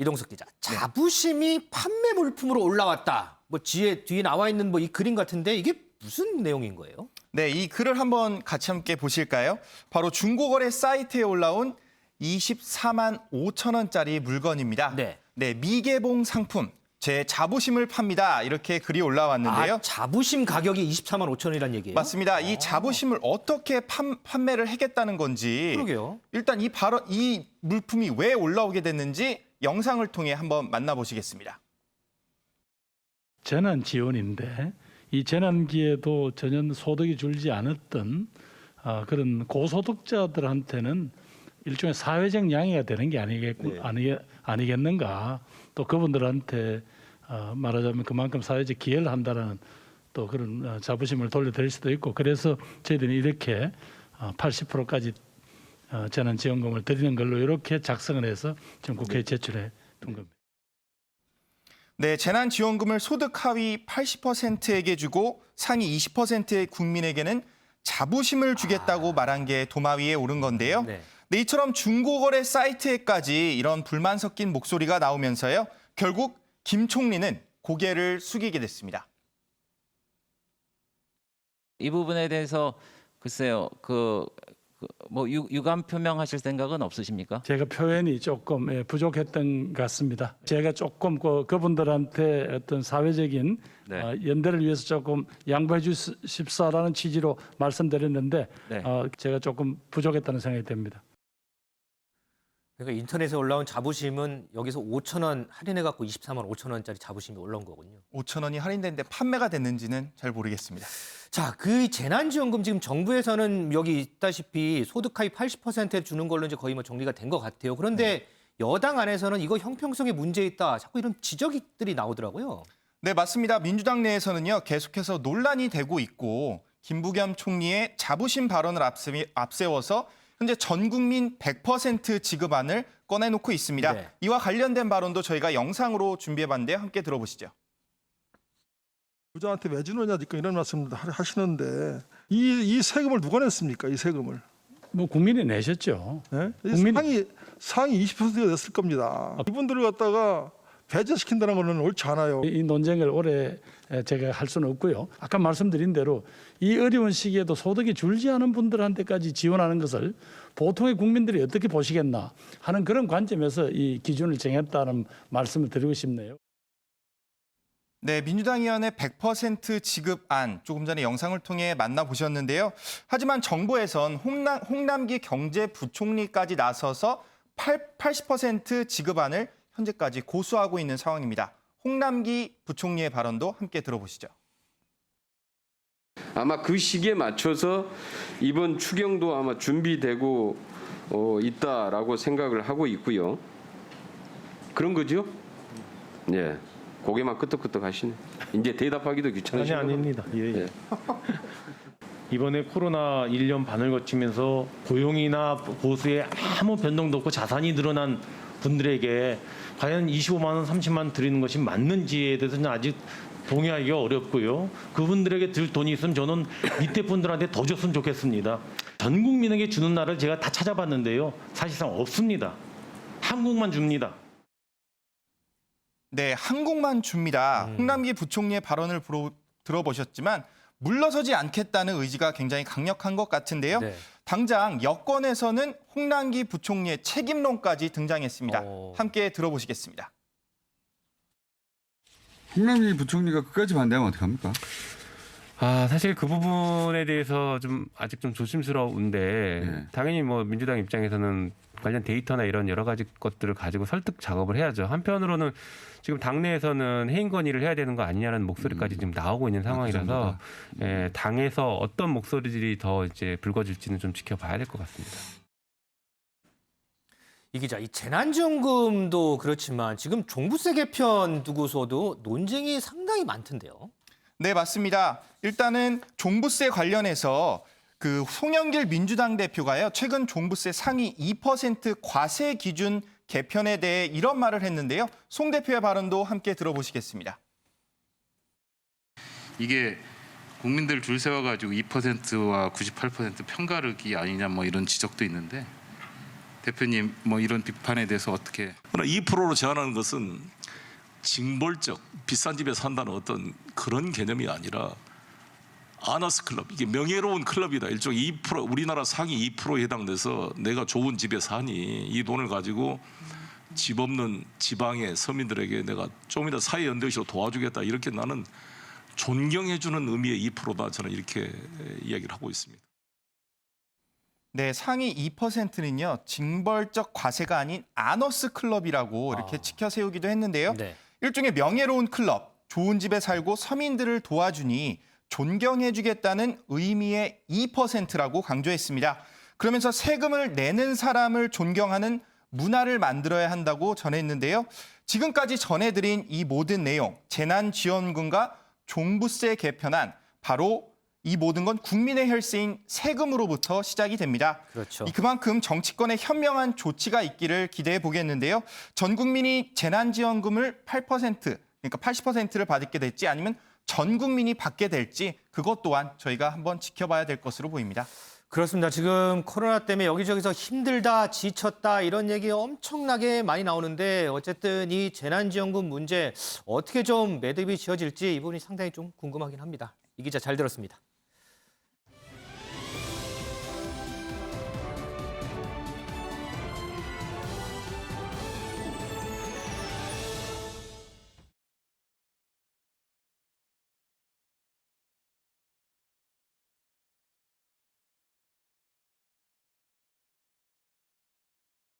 이동석 기자, 자부심이 판매 물품으로 올라왔다. 뭐 뒤에 나와 있는 뭐 이 그림 같은데 이게 무슨 내용인 거예요? 네, 이 글을 한번 같이 함께 보실까요? 바로 중고거래 사이트에 올라온 24만 5천 원짜리 물건입니다. 네. 네, 미개봉 상품, 제 자부심을 팝니다. 이렇게 글이 올라왔는데요. 아, 자부심 가격이 24만 5천 원이란 얘기예요? 맞습니다. 이 자부심을 어떻게 판매를 하겠다는 건지, 그러게요. 일단 이 물품이 왜 올라오게 됐는지 영상을 통해 한번 만나보시겠습니다. 재난 지원인데 이 재난기에도 전혀 소득이 줄지 않았던 그런 고소득자들한테는 일종의 사회적 양해가 되는 게 아니겠는가. 또 그분들한테 말하자면 그만큼 사회적 기여를 한다는 또 그런 자부심을 돌려드릴 수도 있고, 그래서 저희들이 이렇게 80%까지 재난지원금을 드리는 걸로 이렇게 작성을 해서 지금 국회에 제출해 둔 겁니다. 네, 재난지원금을 소득 하위 80%에게 주고 상위 20%의 국민에게는 자부심을 주겠다고 말한 게 도마 위에 오른 건데요. 네. 네, 이처럼 중고거래 사이트에까지 이런 불만 섞인 목소리가 나오면서요. 결국 김 총리는 고개를 숙이게 됐습니다. 이 부분에 대해서 글쎄요, 뭐 유감 표명하실 생각은 없으십니까? 제가 표현이 조금 부족했던 것 같습니다. 제가 조금 그분들한테 어떤 사회적인 연대를 위해서 조금 양보해 주십사라는 취지로 말씀드렸는데 네. 제가 조금 부족했다는 생각이 듭니다. 그러니까 인터넷에 올라온 자부심은 여기서 5천 원 할인해갖고 24만 5천 원짜리 자부심이 올라온 거군요. 5천 원이 할인됐는데 판매가 됐는지는 잘 모르겠습니다. 자, 그 재난지원금 지금 정부에서는 여기 있다시피 소득 하위 80%를 주는 걸로 이제 거의 뭐 정리가 된 것 같아요. 그런데 여당 안에서는 이거 형평성에 문제 있다. 자꾸 이런 지적들이 나오더라고요. 네, 맞습니다. 민주당 내에서는요. 계속해서 논란이 되고 있고 김부겸 총리의 자부심 발언을 앞세워서 현재 전 국민 100% 지급안을 꺼내놓고 있습니다. 네. 이와 관련된 발언도 저희가 영상으로 준비해봤는데요. 함께 들어보시죠. 부자한테 왜 주느냐 이런 말씀을 하시는데 이 세금을 누가 냈습니까? 이 세금을. 뭐 국민이 내셨죠. 네? 국민이- 상위 20%가 냈을 겁니다. 이분들을 갖다가 배제시킨다는 것은 옳지 않아요. 이 논쟁을 오래 제가 할 수는 없고요. 아까 말씀드린 대로 이 어려운 시기에도 소득이 줄지 않은 분들한테까지 지원하는 것을 보통의 국민들이 어떻게 보시겠나 하는 그런 관점에서 이 기준을 정했다는 말씀을 드리고 싶네요. 네, 민주당 의원의 100% 지급안 조금 전에 영상을 통해 만나보셨는데요. 하지만 정부에선 홍남기 경제부총리까지 나서서 80% 지급안을 현재까지 고수하고 있는 상황입니다. 홍남기 부총리의 발언도 함께 들어보시죠. 아마 그 시기에 맞춰서 이번 추경도 아마 준비되고 있다라고 생각을 하고 있고요. 그런 거죠? 예. 고개만 끄덕끄덕 하시네. 이제 대답하기도 귀찮으시고. 아닙니다. 예. 예. 이번에 코로나 1년 반을 거치면서 고용이나 보수에 아무 변동도 없고 자산이 늘어난 분들에게 과연 25만 원, 30만 원 드리는 것이 맞는지에 대해서는 아직 동의하기가 어렵고요. 그분들에게 들 돈이 있으면 저는 밑에 분들한테 더 줬으면 좋겠습니다. 전 국민에게 주는 날을 제가 다 찾아봤는데요. 사실상 없습니다. 한국만 줍니다. 네, 한국만 줍니다. 홍남기 부총리의 발언을 들어보셨지만 물러서지 않겠다는 의지가 굉장히 강력한 것 같은데요. 네. 당장 여권에서는 홍남기 부총리의 책임론까지 등장했습니다. 함께 들어보시겠습니다. 홍남기 부총리가 끝까지 반대하면 어떡합니까? 사실 그 부분에 대해서 아직 좀 조심스러운데 네. 당연히 뭐 민주당 입장에서는 관련 데이터나 이런 여러 가지 것들을 가지고 설득 작업을 해야죠. 한편으로는 지금 당내에서는 해임 건의를 해야 되는 거 아니냐는 목소리까지 지금 나오고 있는 상황이라서 당에서 어떤 목소리들이 더 이제 불거질지는 좀 지켜봐야 될 것 같습니다. 이 기자, 이 재난지원금도 그렇지만 지금 종부세 개편 두고서도 논쟁이 상당히 많던데요. 네, 맞습니다. 일단은 종부세 관련해서 그 송영길 민주당 대표가요. 최근 종부세 상위 2% 과세 기준 개편에 대해 이런 말을 했는데요. 송 대표의 발언도 함께 들어보시겠습니다. 이게 국민들 줄 세워가지고 2%와 98% 편가르기 아니냐 뭐 이런 지적도 있는데 대표님 뭐 이런 비판에 대해서 어떻게? 그러나 2%로 제한하는 것은 징벌적 비싼 집에 산다는 어떤 그런 개념이 아니라 아너스 클럽, 이게 명예로운 클럽이다. 일종의 2%, 우리나라 상위 2%에 해당돼서 내가 좋은 집에 사니 이 돈을 가지고 집 없는 지방의 서민들에게 내가 좀 이따 사회 연대식으로 도와주겠다. 이렇게 나는 존경해주는 의미의 2%다. 저는 이렇게 이야기를 하고 있습니다. 네, 상위 2%는요. 징벌적 과세가 아닌 아너스 클럽이라고 이렇게 지켜 세우기도 했는데요. 네. 일종의 명예로운 클럽, 좋은 집에 살고 서민들을 도와주니 존경해주겠다는 의미의 2%라고 강조했습니다. 그러면서 세금을 내는 사람을 존경하는 문화를 만들어야 한다고 전했는데요. 지금까지 전해드린 이 모든 내용, 재난지원금과 종부세 개편안, 바로 이 모든 건 국민의 혈세인 세금으로부터 시작이 됩니다. 그렇죠. 그만큼 정치권의 현명한 조치가 있기를 기대해 보겠는데요. 전 국민이 재난지원금을 8%, 그러니까 80%를 받게 될지 아니면 전 국민이 받게 될지 그것 또한 저희가 한번 지켜봐야 될 것으로 보입니다. 그렇습니다. 지금 코로나 때문에 여기저기서 힘들다, 지쳤다 이런 얘기 엄청나게 많이 나오는데 어쨌든 이 재난지원금 문제 어떻게 좀 매듭이 지어질지 이 부분이 상당히 좀 궁금하긴 합니다. 이 기자 잘 들었습니다.